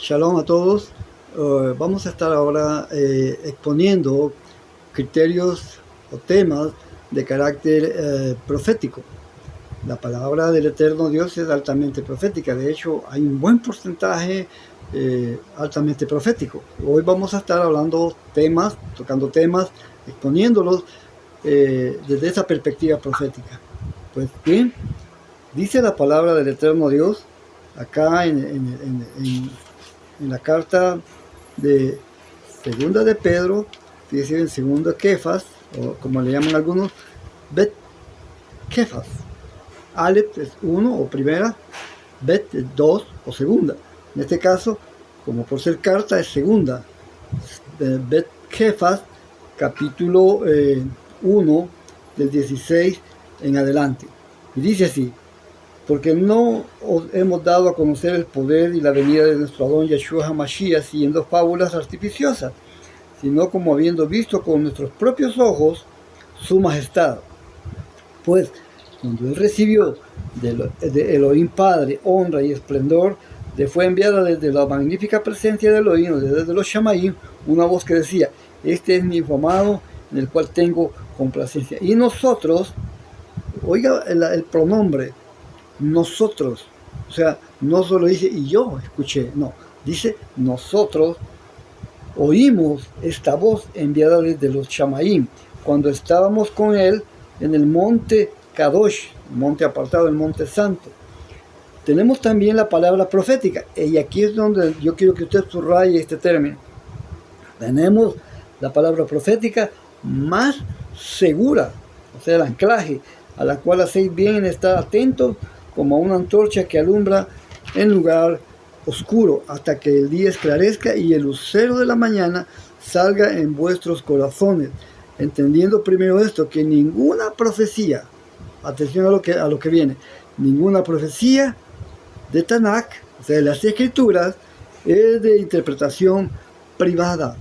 Shalom a todos. Vamos a estar ahora exponiendo criterios o temas de carácter profético. La palabra del eterno Dios es altamente profética. De hecho, hay un buen porcentaje altamente profético. Hoy vamos a estar hablando temas, tocando temas, exponiéndolos desde esa perspectiva profética. Pues bien, dice la palabra del eterno Dios acá en la carta de segunda de Pedro, dice en segundo Kefas, o como le llaman algunos, Bet Kefas. Aleph es uno o primera, Bet es dos o segunda. En este caso, como por ser carta, es segunda. Bet Kefas, capítulo 1, del 16 en adelante. Y dice así: porque no os hemos dado a conocer el poder y la venida de nuestro Adón Yeshua HaMashiach siguiendo fábulas artificiosas, sino como habiendo visto con nuestros propios ojos su majestad. Pues cuando él recibió de Elohim Padre honra y esplendor, le fue enviada desde la magnífica presencia de Elohim, desde los Shamaim, una voz que decía: este es mi hijo amado, en el cual tengo complacencia. Y nosotros, oiga el pronombre, nosotros, o sea, no solo dice y yo escuché, no, dice nosotros oímos esta voz enviada desde los Shamaim, cuando estábamos con él en el monte Kadosh, el monte apartado, el monte santo. Tenemos también la palabra profética, y aquí es donde yo quiero que usted subraye este término. Tenemos la palabra profética más segura, o sea, el anclaje, a la cual hacéis bien en estar atentos, como a una antorcha que alumbra en lugar oscuro, hasta que el día esclarezca y el lucero de la mañana salga en vuestros corazones, entendiendo primero esto, que ninguna profecía, atención a lo que viene, ninguna profecía de Tanakh, o sea, de las escrituras, es de interpretación privada.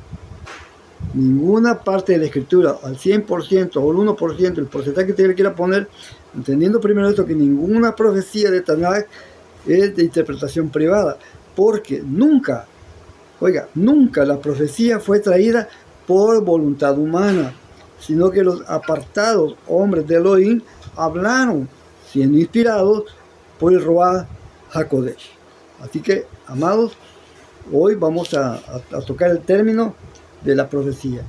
Ninguna parte de la escritura, al 100% o al 1%, el porcentaje que usted le quiera poner, entendiendo primero esto, que ninguna profecía de Tanakh es de interpretación privada, porque nunca la profecía fue traída por voluntad humana, sino que los apartados hombres de Elohim hablaron, siendo inspirados por el Ruach HaKodesh. Así que, amados, hoy vamos a tocar el término de la profecía.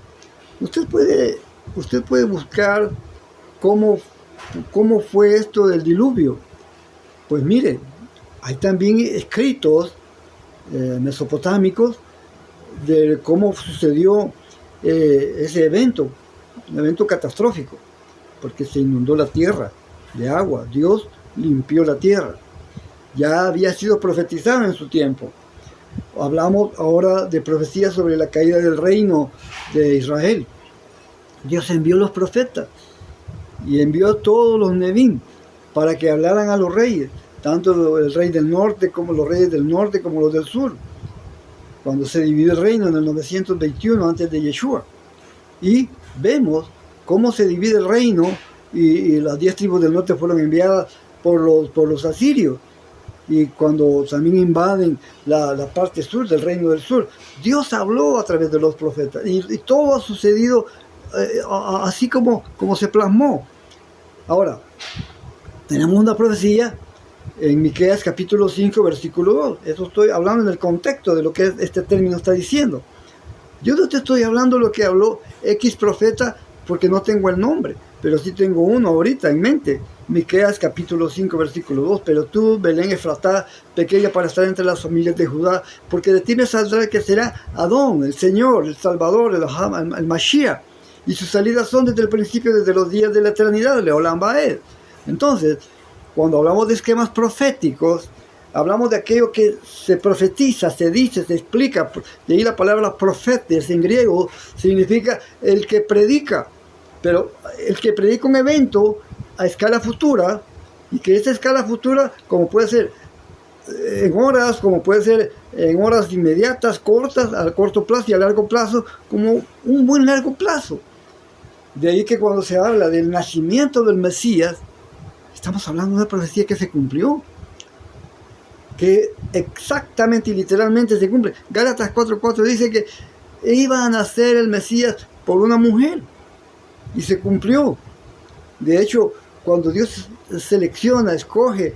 Usted puede buscar cómo fue esto del diluvio. Pues mire, hay también escritos mesopotámicos de cómo sucedió ese evento, un evento catastrófico, porque se inundó la tierra de agua. Dios limpió la tierra. Ya había sido profetizado en su tiempo. Hablamos ahora de profecías sobre la caída del reino de Israel. Dios envió los profetas y envió a todos los Nevim para que hablaran a los reyes, tanto el rey del norte como los reyes del norte como los del sur, cuando se dividió el reino en el 921 antes de Yeshua. Y vemos cómo se divide el reino y las 10 tribus del norte fueron enviadas por los asirios. Y cuando también invaden la parte sur del reino del sur, Dios habló a través de los profetas. Y todo ha sucedido así como se plasmó. Ahora, tenemos una profecía en Miqueas capítulo 5, versículo 2. Eso estoy hablando en el contexto de lo que este término está diciendo. Yo no te estoy hablando lo que habló X profeta porque no tengo el nombre, pero sí tengo uno ahorita en mente. Miqueas capítulo 5, versículo 2. Pero tú, Belén Efratá, pequeña para estar entre las familias de Judá, porque de ti me saldrá el que será Adón, el Señor, el Salvador, el Mashiach, y sus salidas son desde el principio, desde los días de la eternidad, Leolam Baed. Entonces, cuando hablamos de esquemas proféticos, hablamos de aquello que se profetiza, se dice, se explica. De ahí la palabra profetes en griego significa el que predica. Pero el que predica un evento a escala futura, y que esa escala futura, como puede ser en horas, como puede ser en horas inmediatas, cortas, a corto plazo y a largo plazo, como un buen largo plazo. De ahí que cuando se habla del nacimiento del Mesías, estamos hablando de una profecía que se cumplió. que exactamente y literalmente se cumple. Gálatas 4:4 dice que iba a nacer el Mesías por una mujer y se cumplió. De hecho, cuando Dios selecciona, escoge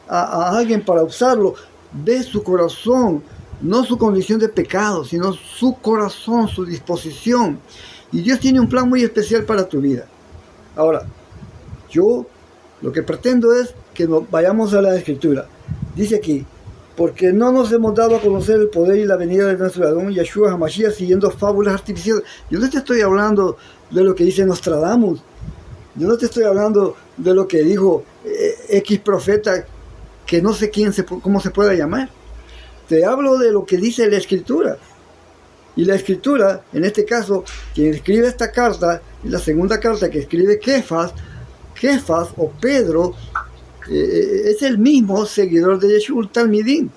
a alguien para usarlo, ve su corazón, no su condición de pecado, sino su corazón, su disposición. Y Dios tiene un plan muy especial para tu vida. Ahora, yo lo que pretendo es que nos vayamos a la Escritura. Dice aquí, porque no nos hemos dado a conocer el poder y la venida de nuestro Adón Yeshua HaMashiach siguiendo fábulas artificiales. Yo no te estoy hablando de lo que dice Nostradamus. Yo no te estoy hablando de lo que dijo X profeta, que no sé cómo se pueda llamar. Te hablo de lo que dice la Escritura. Y la Escritura, en este caso, quien escribe esta carta, y la segunda carta que escribe Kefas o Pedro, es el mismo seguidor de Yeshua Talmidim,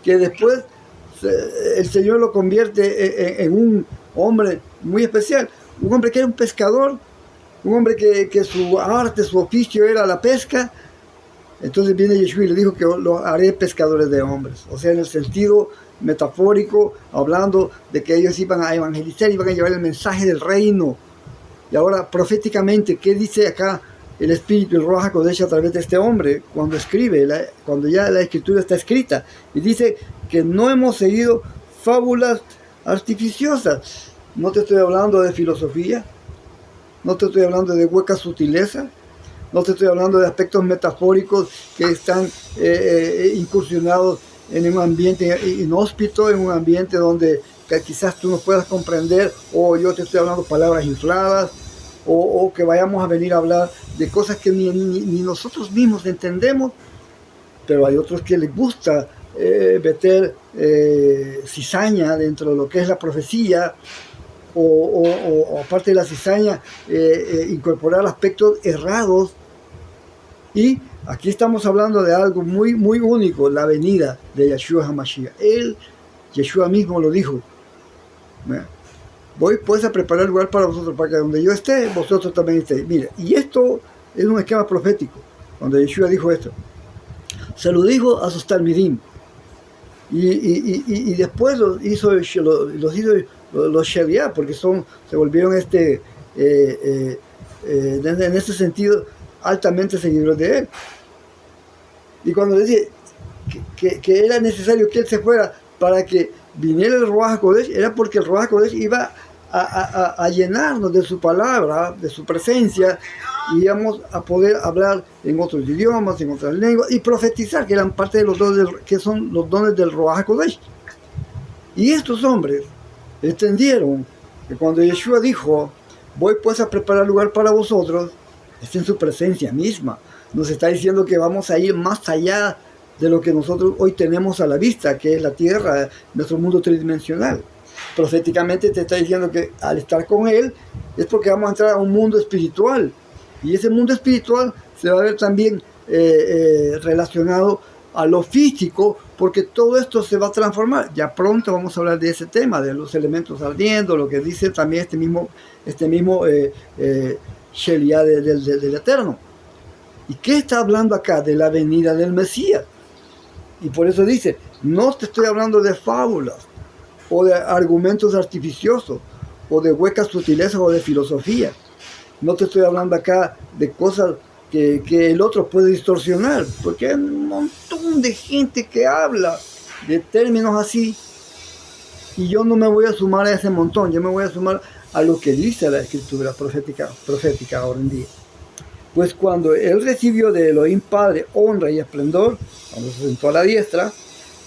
que después el Señor lo convierte en un hombre muy especial, un hombre que era un pescador, un hombre que su arte, su oficio era la pesca. Entonces viene Yeshua y le dijo que lo haré pescadores de hombres, o sea, en el sentido metafórico, hablando de que ellos iban a evangelizar, iban a llevar el mensaje del reino. Y ahora proféticamente, ¿qué dice acá el Espíritu, el Ruach HaKodesh a través de este hombre cuando escribe, cuando ya la Escritura está escrita? Y dice que no hemos seguido fábulas artificiosas. No te estoy hablando de filosofía, no te estoy hablando de huecas sutilezas, no te estoy hablando de aspectos metafóricos que están incursionados en un ambiente inhóspito, en un ambiente donde quizás tú no puedas comprender, o yo te estoy hablando palabras infladas, o que vayamos a venir a hablar de cosas que ni nosotros mismos entendemos, pero hay otros que les gusta meter cizaña dentro de lo que es la profecía, o aparte de la cizaña, incorporar aspectos errados. Y aquí estamos hablando de algo muy, muy único, la venida de Yeshua HaMashiach. Yeshua mismo lo dijo. Voy pues a preparar lugar para vosotros, para que donde yo esté, vosotros también estéis. Mira, y esto es un esquema profético, cuando Yeshua dijo esto. Se lo dijo a sus talmidim. Y después los hizo los Sheliah, porque se volvieron en este sentido altamente seguidores de él. Y cuando decía que era necesario que él se fuera para que viniera el Ruach HaKodesh, era porque el Ruach HaKodesh iba a llenarnos de su palabra, de su presencia, y íbamos a poder hablar en otros idiomas, en otras lenguas, y profetizar, que eran parte de los dones, que son los dones del Ruach HaKodesh. Y estos hombres entendieron que cuando Yeshua dijo, voy pues a preparar lugar para vosotros, es en su presencia misma. Nos está diciendo que vamos a ir más allá de lo que nosotros hoy tenemos a la vista, que es la tierra, nuestro mundo tridimensional. Proféticamente te está diciendo que al estar con él es porque vamos a entrar a un mundo espiritual, y ese mundo espiritual se va a ver también relacionado a lo físico, porque todo esto se va a transformar. Ya pronto vamos a hablar de ese tema, de los elementos ardiendo, lo que dice también este mismo Sheliah del Eterno. ¿Y qué está hablando acá? De la venida del Mesías. Y por eso dice, no te estoy hablando de fábulas, o de argumentos artificiosos, o de huecas sutilezas, o de filosofía. No te estoy hablando acá de cosas que el otro puede distorsionar, porque hay un montón de gente que habla de términos así, y yo no me voy a sumar a ese montón, yo me voy a sumar a lo que dice la Escritura profética ahora en día. Pues cuando él recibió de Elohim Padre honra y esplendor, cuando se sentó a la diestra,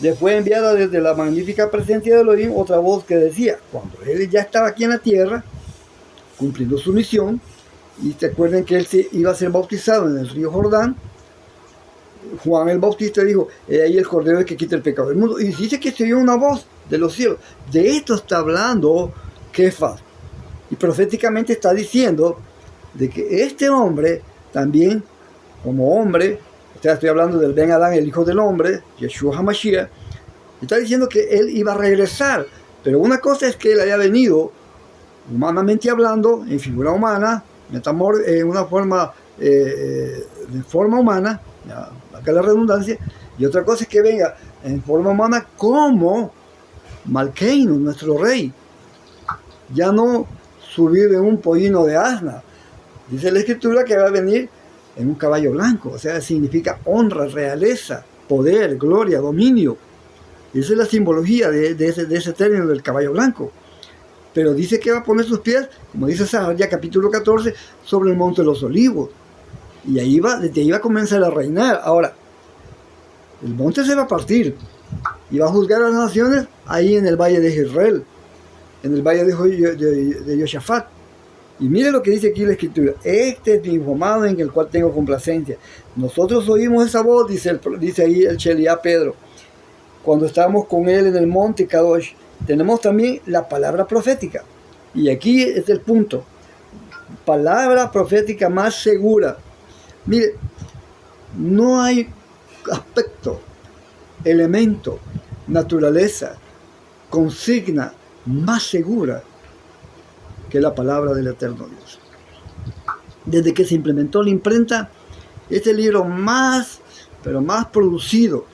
le fue enviada desde la magnífica presencia de Elohim otra voz que decía, cuando él ya estaba aquí en la tierra, cumpliendo su misión, y te acuerdan que él iba a ser bautizado en el río Jordán, Juan el Bautista dijo, ahí el Cordero que quita el pecado del mundo, y dice que se oyó una voz de los cielos. De esto está hablando Kefas, y proféticamente está diciendo de que este hombre también, como hombre, estoy hablando del Ben Adán, el hijo del hombre, Yeshua HaMashiach, está diciendo que él iba a regresar, pero una cosa es que él haya venido humanamente hablando, en figura humana, en una forma de forma humana, acá la redundancia, Y otra cosa es que venga en forma humana como Malkeinu, nuestro rey. Ya no subir en un pollino de asna. Dice la escritura que va a venir en un caballo blanco. O sea, significa honra, realeza, poder, gloria, dominio. Esa es la simbología de ese término del caballo blanco. Pero dice que va a poner sus pies, como dice Zaharia capítulo 14, sobre el monte de los olivos. Y desde ahí va a comenzar a reinar. Ahora, el monte se va a partir y va a juzgar a las naciones ahí en el valle de Jezreel, en el valle de Yoshafat. Y mire lo que dice aquí la escritura: este es mi hijo amado en el cual tengo complacencia. Nosotros oímos esa voz, dice ahí el Sheliá Pedro, cuando estábamos con él en el monte Kadosh. Tenemos también la palabra profética. Y aquí es el punto. Palabra profética más segura. Mire, no hay aspecto, elemento, naturaleza, consigna más segura que la palabra del eterno Dios. Desde que se implementó la imprenta, este libro más, pero más producido.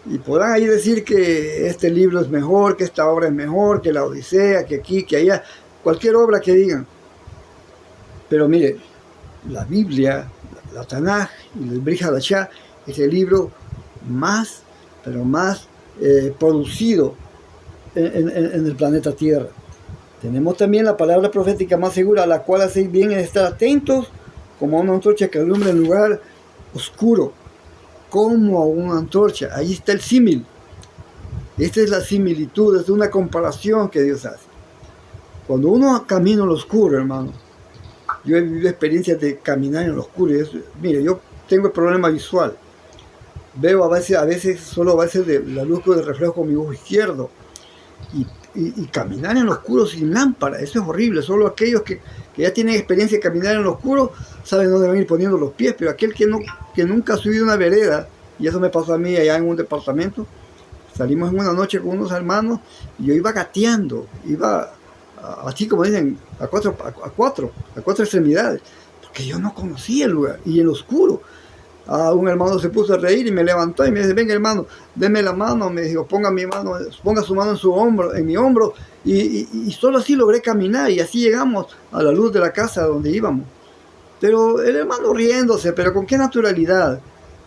Y podrán ahí decir que este libro es mejor, que esta obra es mejor, que la Odisea, que aquí, que allá, cualquier obra que digan. Pero mire, la Biblia, la Tanaj y el Brit Hadashah es el libro más, pero más producido en el planeta Tierra. Tenemos también la palabra profética más segura, a la cual hacéis bien en estar atentos, como a una antorcha que alumbra en lugar oscuro, como a una antorcha. Ahí está el símil. Esta es la similitud, es una comparación que Dios hace. Cuando uno camina en lo oscuro, hermano, yo he vivido experiencias de caminar en lo oscuro. Mire, yo tengo el problema visual. Veo a veces solo de la luz del reflejo con mi ojo izquierdo. Y caminar en lo oscuro sin lámpara, eso es horrible. Solo aquellos que ya tienen experiencia de caminar en lo oscuro saben dónde van a ir poniendo los pies, pero aquel que nunca ha subido una vereda, y eso me pasó a mí allá en un departamento, salimos en una noche con unos hermanos y yo iba gateando, iba así como dicen, a cuatro extremidades, porque yo no conocía el lugar, y en lo oscuro. Un hermano se puso a reír y me levantó y me dice: venga, hermano, deme la mano. Me dijo: ponga su mano en mi hombro, y solo así logré caminar, y así llegamos a la luz de la casa donde íbamos. Pero el hermano riéndose, pero con qué naturalidad,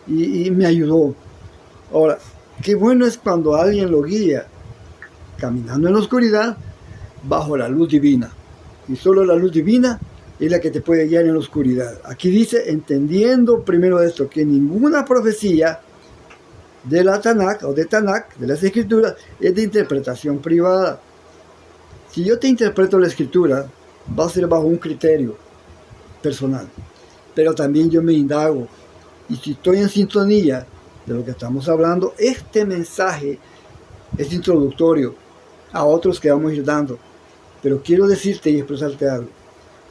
y me ayudó. Ahora, qué bueno es cuando alguien lo guía caminando en la oscuridad bajo la luz divina, y solo la luz divina es la que te puede guiar en la oscuridad. Aquí dice, entendiendo primero esto, que ninguna profecía de la Tanakh o de Tanakh, de las escrituras, es de interpretación privada. Si yo te interpreto la escritura, va a ser bajo un criterio personal, pero también yo me indago, y si estoy en sintonía de lo que estamos hablando, este mensaje es introductorio a otros que vamos a ir dando. Pero quiero decirte y expresarte algo.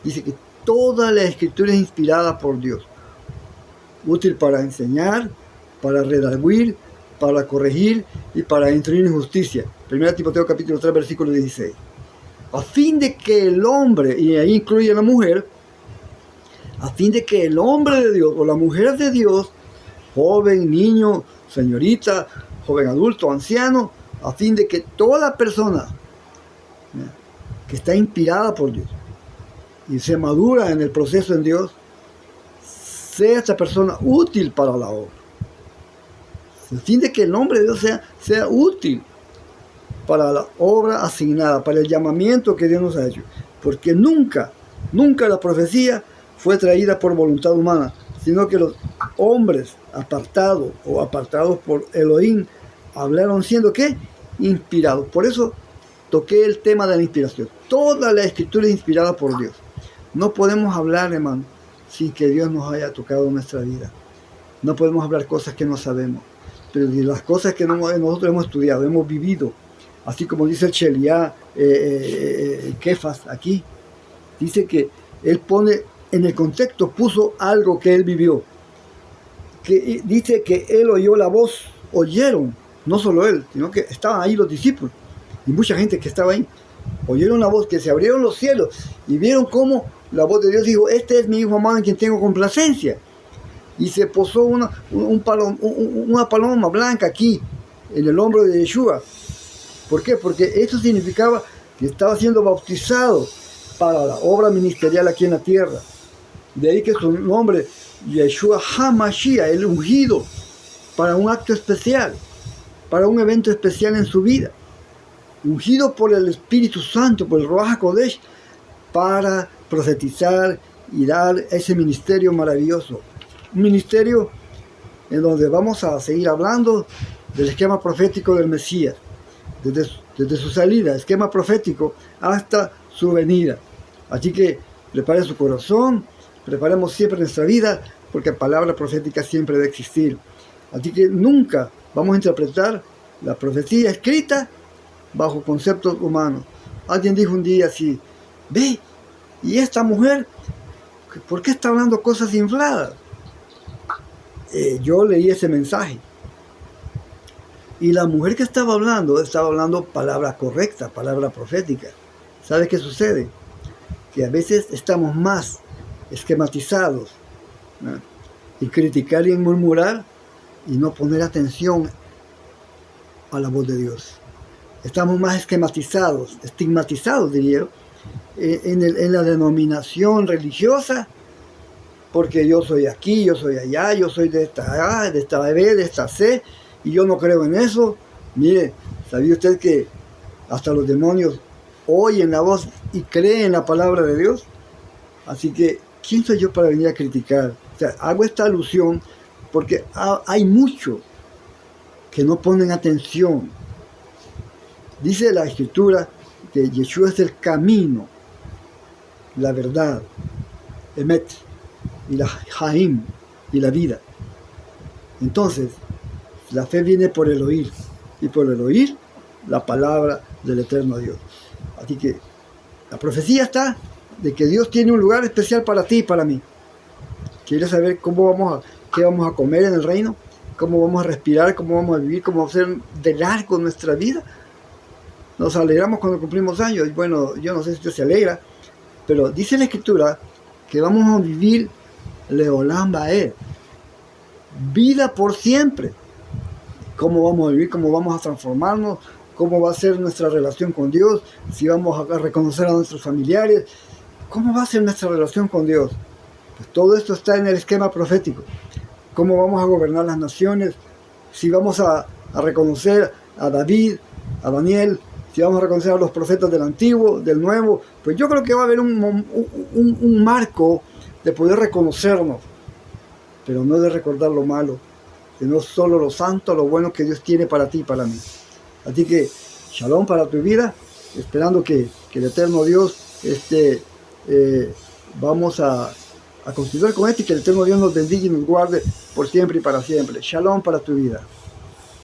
Dice que toda la escritura es inspirada por Dios, útil para enseñar, para redarguir, para corregir y para instruir en justicia. 1 Timoteo capítulo 3, versículo 16. A fin de que el hombre, y ahí incluye a la mujer, a fin de que el hombre de Dios o la mujer de Dios, joven, niño, señorita, joven adulto, anciano, a fin de que toda persona que está inspirada por Dios y se madura en el proceso en Dios, sea esta persona útil para la obra. A fin de que el nombre de Dios sea útil para la obra asignada, para el llamamiento que Dios nos ha hecho. Porque nunca la profecía fue traída por voluntad humana, sino que los hombres apartados por Elohim hablaron siendo ¿qué? Inspirados. Por eso toqué el tema de la inspiración. Toda la escritura es inspirada por Dios. No podemos hablar, hermano, sin que Dios nos haya tocado en nuestra vida. No podemos hablar cosas que no sabemos, pero de las cosas que nosotros hemos estudiado, hemos vivido, así como dice el Sheliá Kefas aquí, dice que él pone, en el contexto puso algo que él vivió, que dice que él oyó la voz, oyeron, no solo él, sino que estaban ahí los discípulos, y mucha gente que estaba ahí, oyeron la voz, que se abrieron los cielos, y vieron cómo la voz de Dios dijo: este es mi hijo amado en quien tengo complacencia. y se posó una paloma blanca aquí, en el hombro de Yeshua. ¿Por qué? Porque esto significaba que estaba siendo bautizado para la obra ministerial aquí en la tierra. De ahí que su nombre, Yeshua HaMashiach, el ungido, para un acto especial, para un evento especial en su vida. Ungido por el Espíritu Santo, por el Ruach HaKodesh, para profetizar y dar ese ministerio maravilloso. Un ministerio en donde vamos a seguir hablando del esquema profético del Mesías, desde su salida, esquema profético, hasta su venida. Así que prepare su corazón, preparemos siempre nuestra vida, porque palabra profética siempre debe existir. Así que nunca vamos a interpretar la profecía escrita bajo conceptos humanos. Alguien dijo un día así: ve, ¿y esta mujer por qué está hablando cosas infladas? Yo leí ese mensaje. Y la mujer que estaba hablando palabra correcta, palabra profética. ¿Sabe qué sucede? Que a veces estamos más esquematizados, ¿no?, en criticar y en murmurar y no poner atención a la voz de Dios. Estamos más esquematizados, estigmatizados, diría yo, en la denominación religiosa, porque yo soy aquí, yo soy allá, yo soy de esta A, de esta B, de esta C, y yo no creo en eso. Mire, ¿sabía usted que hasta los demonios oyen la voz y creen en la palabra de Dios? Así que, ¿quién soy yo para venir a criticar? O sea, hago esta alusión porque hay muchos que no ponen atención. Dice la Escritura que Yeshua es el camino, la verdad, Emet, y la Jaim, y la vida. Entonces, la fe viene por el oír, y por el oír la palabra del eterno Dios. Así que la profecía está de que Dios tiene un lugar especial para ti y para mí. ¿Quieres saber qué vamos a comer en el reino? ¿Cómo vamos a respirar? ¿Cómo vamos a vivir? ¿Cómo va a ser de largo nuestra vida? Nos alegramos cuando cumplimos años. Y bueno, yo no sé si usted se alegra, pero dice la Escritura que vamos a vivir Leolam Baed, vida por siempre. ¿Cómo vamos a vivir? ¿Cómo vamos a transformarnos? ¿Cómo va a ser nuestra relación con Dios? Si vamos a reconocer a nuestros familiares, ¿cómo va a ser nuestra relación con Dios? Pues todo esto está en el esquema profético. ¿Cómo vamos a gobernar las naciones? Si vamos a reconocer a David, a Daniel, si vamos a reconocer a los profetas del Antiguo, del Nuevo, pues yo creo que va a haber un marco de poder reconocernos, pero no de recordar lo malo, sino solo lo santo, lo bueno que Dios tiene para ti y para mí. Así que, shalom para tu vida, esperando que el eterno Dios vamos a continuar con esto y que el eterno Dios nos bendiga y nos guarde por siempre y para siempre. Shalom para tu vida.